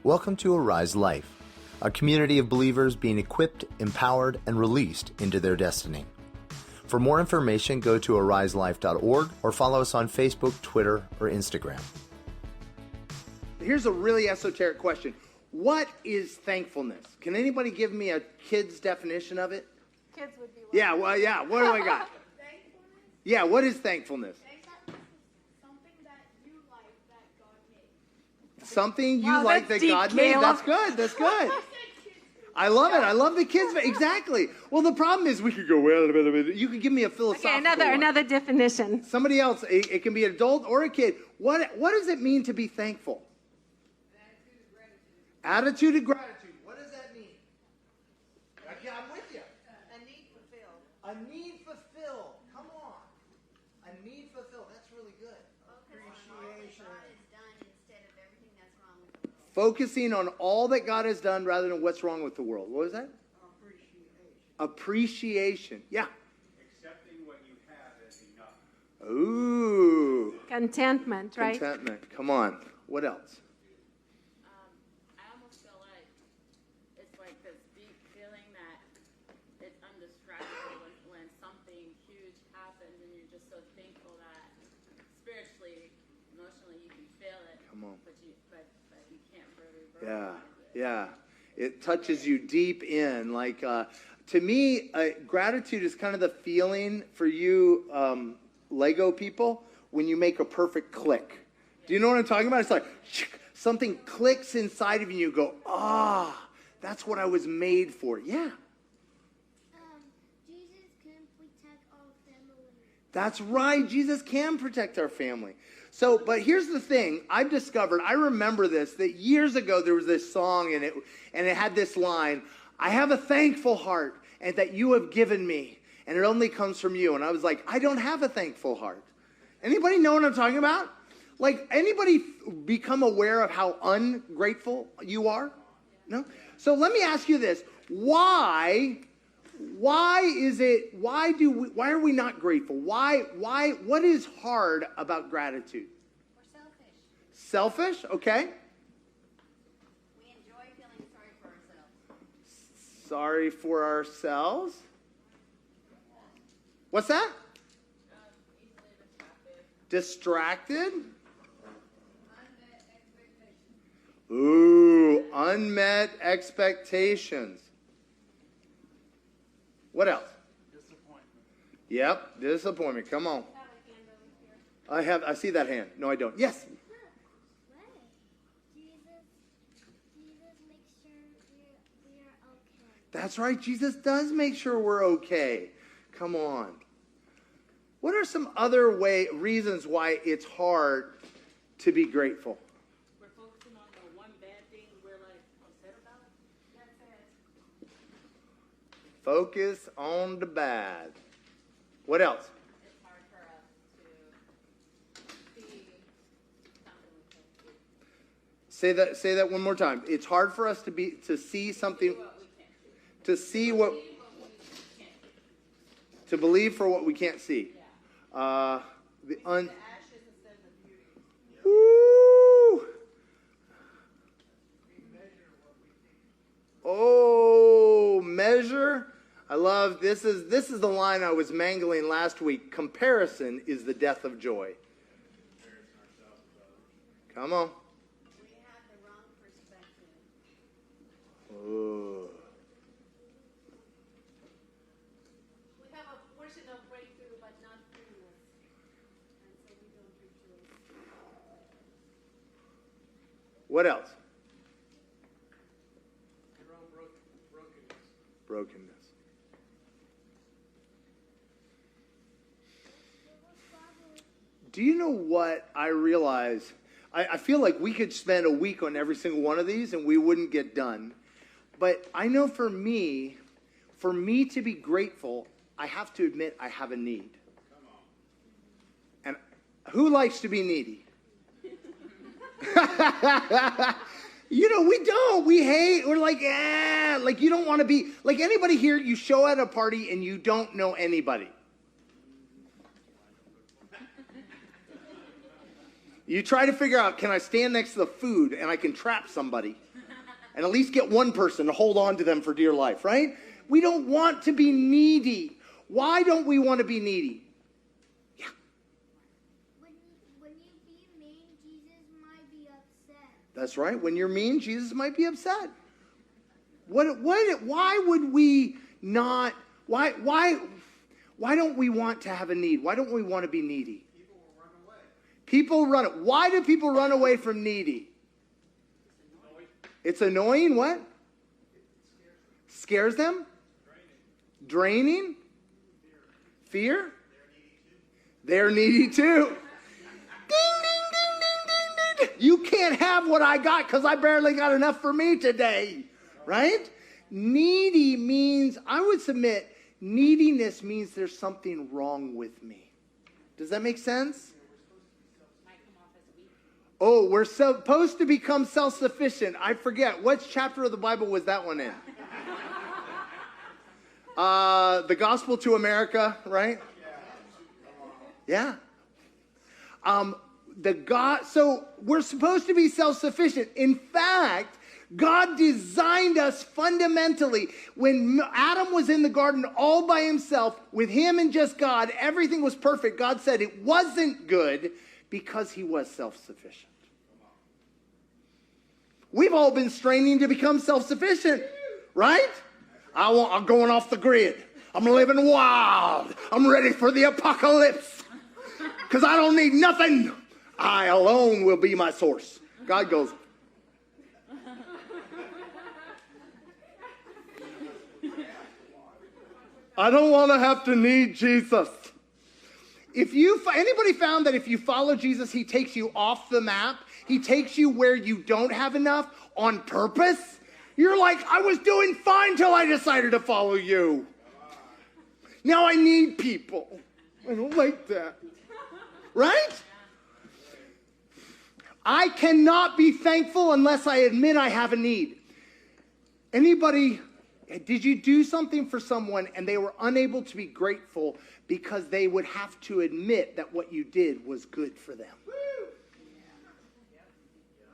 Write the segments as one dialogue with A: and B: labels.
A: Welcome to Arise Life, a community of believers being equipped, empowered, and released into their destiny. For more information, go to ariselife.org or follow us on Facebook, Twitter, or Instagram.
B: Here's a really esoteric question. What is thankfulness? Can anybody give me a kid's definition of it?
C: Kids would be
B: Yeah, well, yeah. What do I got?
C: Thankfulness?
B: Yeah, what is thankfulness?
C: Something that you like that God made.
B: Something you
C: Wow,
B: like
C: that's
B: that
C: deep,
B: God made.
C: Caleb.
B: That's good. That's good. I love it. I love the kids. Exactly. Well, the problem is we could go, well, you could give me a philosophical
C: Okay,
B: one.
C: another definition.
B: Somebody else. It can be an adult or a kid. What does it mean to be thankful? Attitude of gratitude. What does that mean? Yeah, I'm with you.
D: A need fulfilled.
B: A need fulfilled. Come on. A need fulfilled. That's really good.
D: Appreciation. God has done instead of everything that's wrong with the world.
B: Focusing on all that God has done rather than what's wrong with the world. What was that? Appreciation. Yeah.
E: Accepting what you have as enough.
B: Ooh.
C: Contentment, right?
B: Contentment. Come on. What else?
F: I almost feel like it's like this deep feeling that it's undescribable when something huge happens and you're just so thankful that spiritually, emotionally you can feel it.
B: Come on.
F: But you can't really
B: Yeah.
F: verbalize it.
B: Yeah. It touches you deep in. Like, to me, gratitude is kind of the feeling for you Lego people when you make a perfect click. Do you know what I'm talking about? It's like something clicks inside of you and you go, that's what I was made for. Yeah.
G: Jesus can protect our family.
B: That's right. Jesus can protect our family. So, but here's the thing. I've discovered, I remember this, that years ago there was this song and it had this line, I have a thankful heart and that you have given me, and it only comes from you. And I was like, I don't have a thankful heart. Anybody know what I'm talking about? Like, anybody become aware of how ungrateful you are? No? So let me ask you this. Why are we not grateful? What is hard about gratitude?
D: We're selfish.
B: Selfish? Okay.
D: We enjoy feeling sorry for ourselves.
B: Sorry for ourselves. What's that? Distracted? Ooh, unmet expectations. What else?
E: Disappointment.
B: Yep, disappointment. Come on. I see that hand. No, I don't. Yes.
G: Jesus makes sure we are okay.
B: That's right. Jesus does make sure we're okay. Come on. What are some other reasons why it's hard to be grateful?
F: We're focusing on the one bad thing we're like upset about. That's it.
B: Focus on the bad. What else?
F: It's hard for us to see something we can't see.
B: Say that one more time. It's hard for us to see something, to see what, to believe for what we can't see.
D: The ashes instead of the beauty.
B: Woo! Oh, measure. I love this is the line I was mangling last week. Comparison is the death of joy. Come on.
D: We have the wrong perspective.
B: Oh.
C: We have a portion of breakthrough, but not fullness. And so we don't rejoice.
B: What else?
E: Your own brokenness.
B: Brokenness. Do you know what I realize? I feel like we could spend a week on every single one of these and we wouldn't get done. But I know for me to be grateful, I have to admit I have a need. And who likes to be needy? You know, we don't. We hate. We're like, like you don't want to be, like anybody here, you show at a party and you don't know anybody. You try to figure out, can I stand next to the food and I can trap somebody and at least get one person to hold on to them for dear life, right? We don't want to be needy. Why don't we want to be needy? Yeah.
G: When you be mean, Jesus might be upset.
B: That's right. When you're mean, Jesus might be upset. Why would we not, why don't we want to have a need? Why don't we want to be needy? People run away. Why do people run away from needy? It's annoying. What? Scares them? Draining? Fear? They're needy too. Ding, ding, ding, ding, ding, ding. You can't have what I got because I barely got enough for me today. Right? Needy means, I would submit, neediness means there's something wrong with me. Does that make sense? Oh, we're supposed to become self-sufficient. I forget. Which chapter of the Bible was that one in? The Gospel to America, right? Yeah. So we're supposed to be self-sufficient. In fact, God designed us fundamentally. When Adam was in the garden all by himself, with him and just God, everything was perfect. God said it wasn't good because he was self-sufficient. We've all been straining to become self-sufficient, right? I'm going off the grid. I'm living wild. I'm ready for the apocalypse because I don't need nothing. I alone will be my source. God goes, I don't want to have to need Jesus. Anybody found that if you follow Jesus, he takes you off the map? He takes you where you don't have enough on purpose? You're like, I was doing fine till I decided to follow you. Now I need people. I don't like that. Right? I cannot be thankful unless I admit I have a need. Anybody, did you do something for someone and they were unable to be grateful because they would have to admit that what you did was good for them?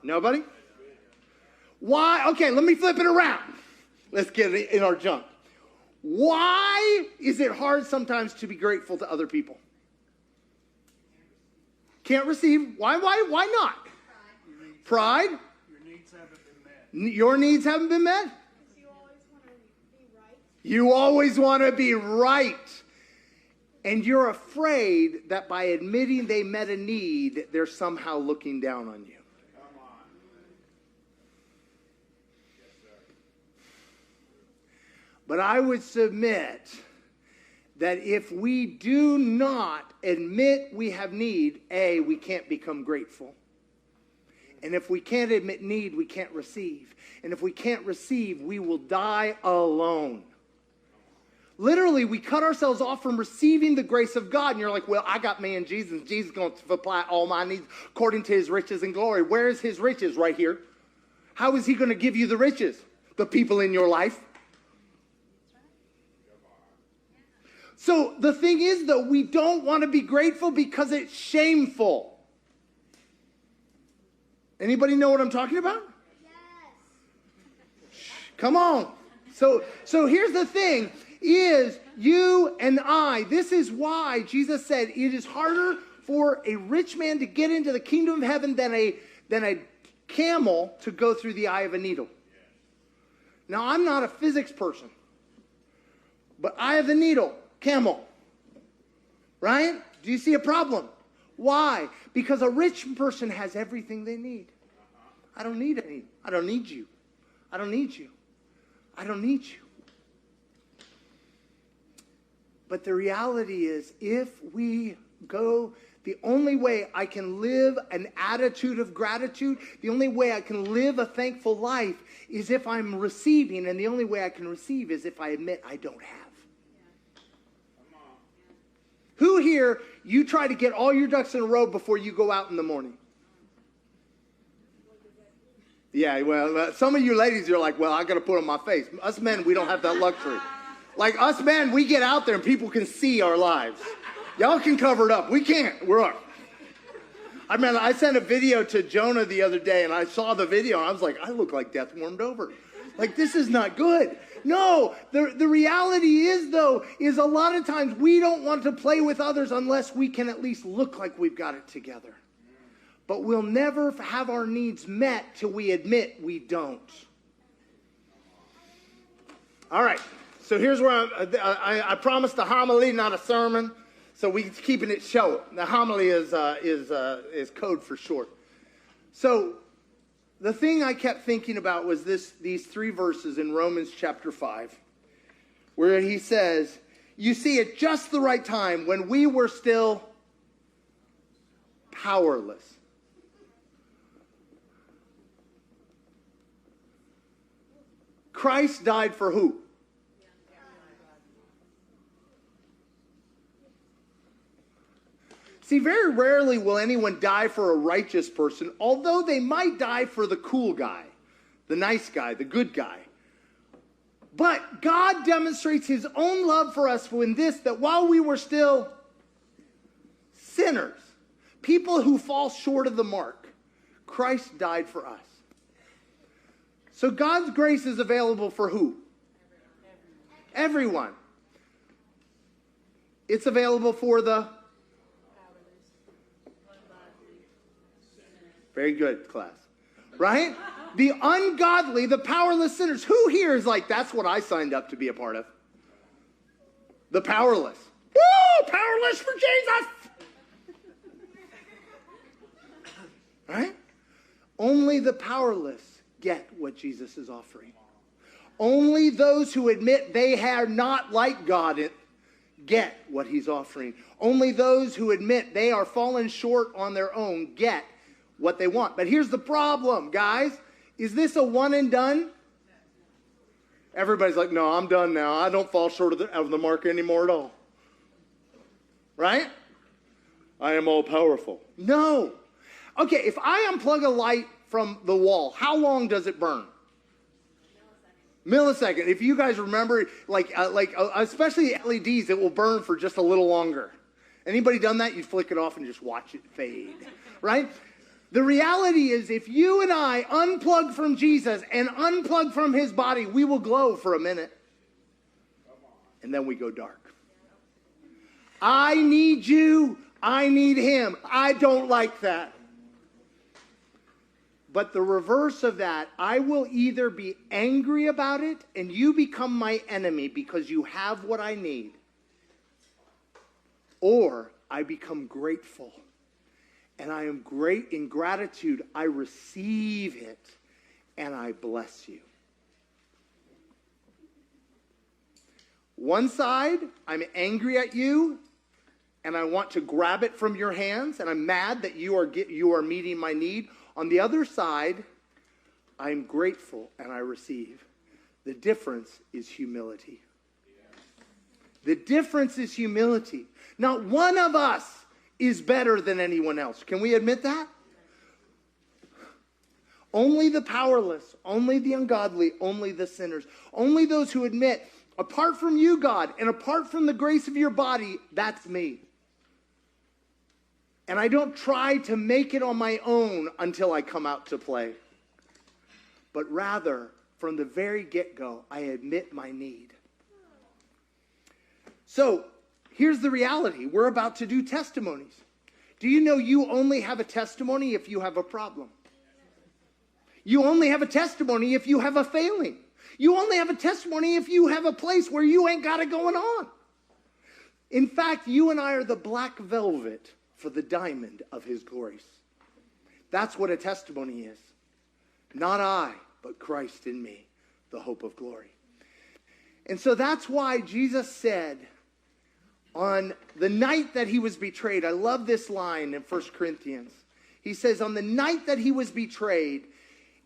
B: Nobody? Why? Okay, let me flip it around. Let's get it in our junk. Why is it hard sometimes to be grateful to other people? Can't receive. Why not? Pride?
E: Your needs haven't been met.
B: Your needs haven't been met?
C: You always want to be right.
B: You always want to be right. And you're afraid that by admitting they met a need, they're somehow looking down on you. But I would submit that if we do not admit we have need, A, we can't become grateful. And if we can't admit need, we can't receive. And if we can't receive, we will die alone. Literally, we cut ourselves off from receiving the grace of God. And you're like, well, I got me in Jesus. Jesus is going to supply all my needs according to his riches and glory. Where is his riches? Right here. How is he going to give you the riches? The people in your life. So the thing is, though, we don't want to be grateful because it's shameful. Anybody know what I'm talking about?
G: Yes.
B: Come on. So here's the thing, is you and I, this is why Jesus said it is harder for a rich man to get into the kingdom of heaven than a camel to go through the eye of a needle. Now, I'm not a physics person, but eye of the needle. Camel, right? Do you see a problem? Why? Because a rich person has everything they need. I don't need any. I don't need you. I don't need you. I don't need you. But the reality is, if we go, the only way I can live an attitude of gratitude, the only way I can live a thankful life is if I'm receiving, and the only way I can receive is if I admit I don't have. Who here, you try to get all your ducks in a row before you go out in the morning? Yeah, well, some of you ladies are like, well, I got to put on my face. Us men, we don't have that luxury. Like us men, we get out there and people can see our lives. Y'all can cover it up. We can't. We're up. I mean, I sent a video to Jonah the other day, and I saw the video, and I was like, I look like death warmed over. Like, this is not good. No, the reality is, though, is a lot of times we don't want to play with others unless we can at least look like we've got it together. But we'll never have our needs met till we admit we don't. All right, so here's where I promised a homily, not a sermon. So we're keeping it short. The homily is code for short. So the thing I kept thinking about was these 3 verses in Romans chapter 5, where he says, you see, at just the right time, when we were still powerless. Christ died for who? See, very rarely will anyone die for a righteous person, although they might die for the cool guy, the nice guy, the good guy. But God demonstrates his own love for us in this, that while we were still sinners, people who fall short of the mark, Christ died for us. So God's grace is available for who? Everyone. It's available for the... Very good, class. Right? The ungodly, the powerless sinners. Who here is like, that's what I signed up to be a part of? The powerless. Woo! Powerless for Jesus! Right? Only the powerless get what Jesus is offering. Only those who admit they are not like God get what he's offering. Only those who admit they are fallen short on their own get what they want. But here's the problem, guys. Is this a one and done? Everybody's like, no, I'm done now. I don't fall short of the mark anymore at all. Right? I am all powerful. No. Okay, if I unplug a light from the wall, how long does it burn? Millisecond. If you guys remember, especially LEDs, it will burn for just a little longer. Anybody done that? You flick it off and just watch it fade. Right? The reality is, if you and I unplug from Jesus and unplug from his body, we will glow for a minute. And then we go dark. I need you. I need him. I don't like that. But the reverse of that, I will either be angry about it and you become my enemy because you have what I need, or I become grateful. And I am great in gratitude. I receive it and I bless you. One side, I'm angry at you and I want to grab it from your hands and I'm mad that you are meeting my need. On the other side, I'm grateful and I receive. The difference is humility. The difference is humility. Not one of us is better than anyone else. Can we admit that? Only the powerless, only the ungodly, only the sinners, only those who admit, apart from you, God, and apart from the grace of your body, that's me. And I don't try to make it on my own until I come out to play. But rather, from the very get-go, I admit my need. So, here's the reality. We're about to do testimonies. Do you know you only have a testimony if you have a problem? You only have a testimony if you have a failing. You only have a testimony if you have a place where you ain't got it going on. In fact, you and I are the black velvet for the diamond of his grace. That's what a testimony is. Not I, but Christ in me, the hope of glory. And so that's why Jesus said, on the night that he was betrayed, I love this line in 1 Corinthians. He says, on the night that he was betrayed,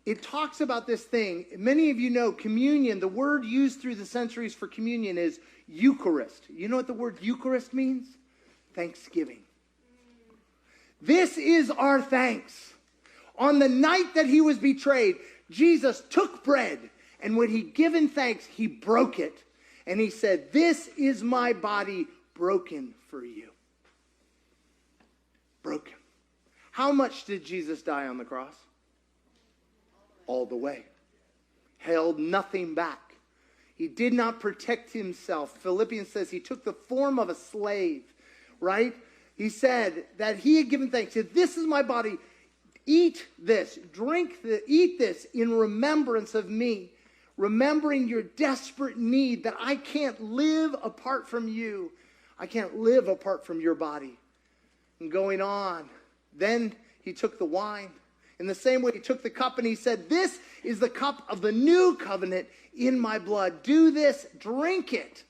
B: it talks about this thing. Many of you know communion, the word used through the centuries for communion is Eucharist. You know what the word Eucharist means? Thanksgiving. This is our thanks. On the night that he was betrayed, Jesus took bread, and when he'd given thanks, he broke it. And he said, this is my body broken for you. Broken. How much did Jesus die on the cross? All the way. Held nothing back. He did not protect himself. Philippians says he took the form of a slave, right? He said that he had given thanks. He said, this is my body. Eat this, eat this in remembrance of me. Remembering your desperate need that I can't live apart from you. I can't live apart from your body. And going on, then he took the wine. In the same way, he took the cup and he said, this is the cup of the new covenant in my blood. Do this, drink it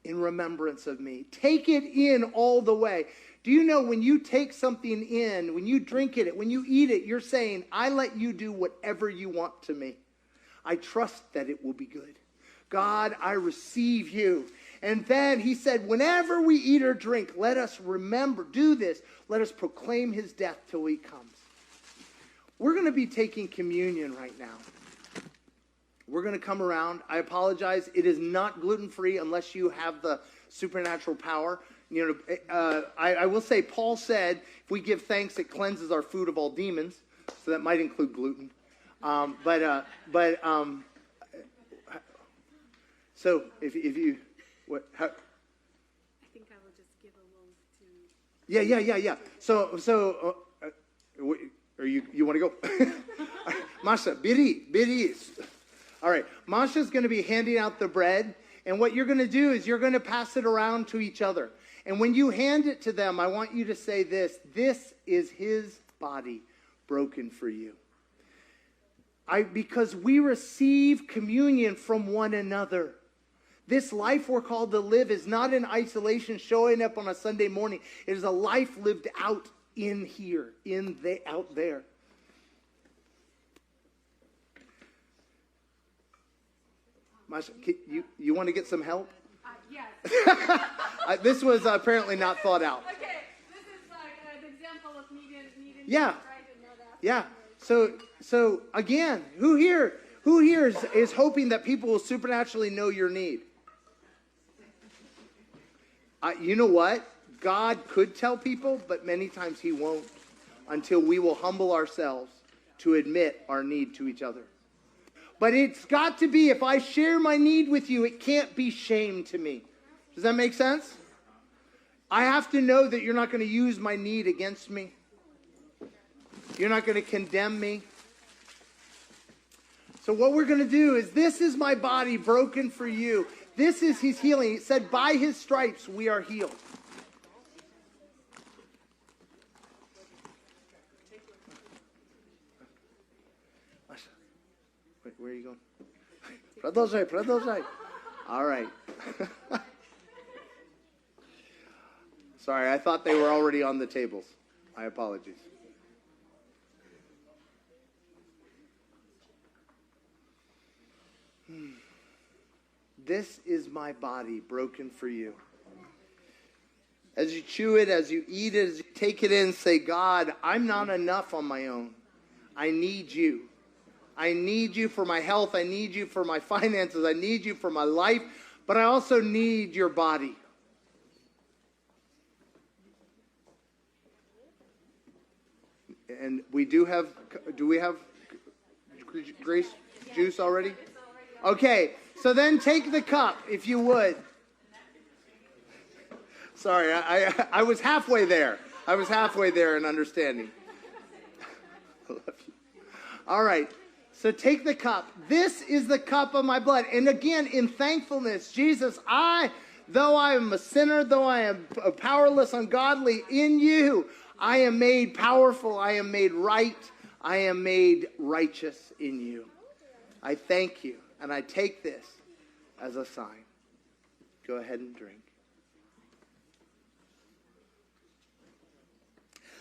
B: in remembrance of me. Take it in all the way. Do you know when you take something in, when you drink it, when you eat it, you're saying, I let you do whatever you want to me. I trust that it will be good. God, I receive you. And then he said, whenever we eat or drink, let us remember, do this. Let us proclaim his death till he comes. We're going to be taking communion right now. We're going to come around. I apologize. It is not gluten-free unless you have the supernatural power. You know, I will say, Paul said, if we give thanks, it cleanses our food of all demons. So that might include gluten. So if you, what? How,
C: I think I will just give a loaf to.
B: Yeah. So, or you want to go? Masha, biri. All right, Masha's going to be handing out the bread, and what you're going to do is you're going to pass it around to each other. And when you hand it to them, I want you to say this: this is his body broken for you. Because we receive communion from one another. This life we're called to live is not in isolation, showing up on a Sunday morning. It is a life lived out in here, out there. Masha, you want to get some help?
C: Yes.
B: This was apparently not thought out.
C: Okay, this is like an example of needing
B: Yeah.
C: right and know that.
B: Yeah. So again, who here is hoping that people will supernaturally know your need? You know what? God could tell people, but many times he won't until we will humble ourselves to admit our need to each other. But it's got to be, if I share my need with you, it can't be shame to me. Does that make sense? I have to know that you're not going to use my need against me. You're not going to condemn me. So what we're going to do is, this is my body broken for you. This is his healing. It said, by his stripes we are healed. Wait, where are you going? Продолжай. All right. Sorry, I thought they were already on the tables. My apologies. This is my body broken for you. As you chew it, as you eat it, as you take it in, say, God, I'm not enough on my own. I need you. I need you for my health. I need you for my finances. I need you for my life. But I also need your body. And do we have grace juice already? Okay, so then take the cup, if you would. Sorry, I was halfway there. I was halfway there in understanding. I love you. All right, so take the cup. This is the cup of my blood. And again, in thankfulness, Jesus, though I am a sinner, though I am powerless, ungodly, in you, I am made powerful. I am made right. I am made righteous in you. I thank you. And I take this as a sign. Go ahead and drink.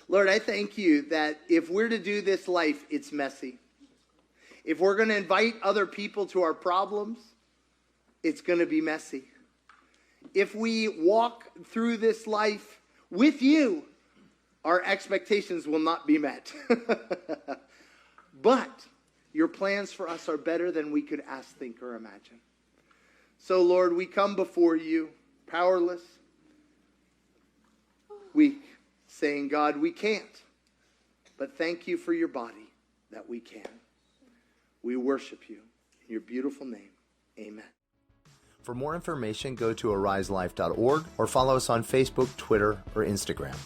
B: Lord, I thank you that if we're to do this life, it's messy. If we're going to invite other people to our problems, it's going to be messy. If we walk through this life with you, our expectations will not be met. But your plans for us are better than we could ask, think, or imagine. So, Lord, we come before you, powerless, weak, saying, God, we can't. But thank you for your body that we can. We worship you in your beautiful name. Amen.
A: For more information, go to ariselife.org or follow us on Facebook, Twitter, or Instagram.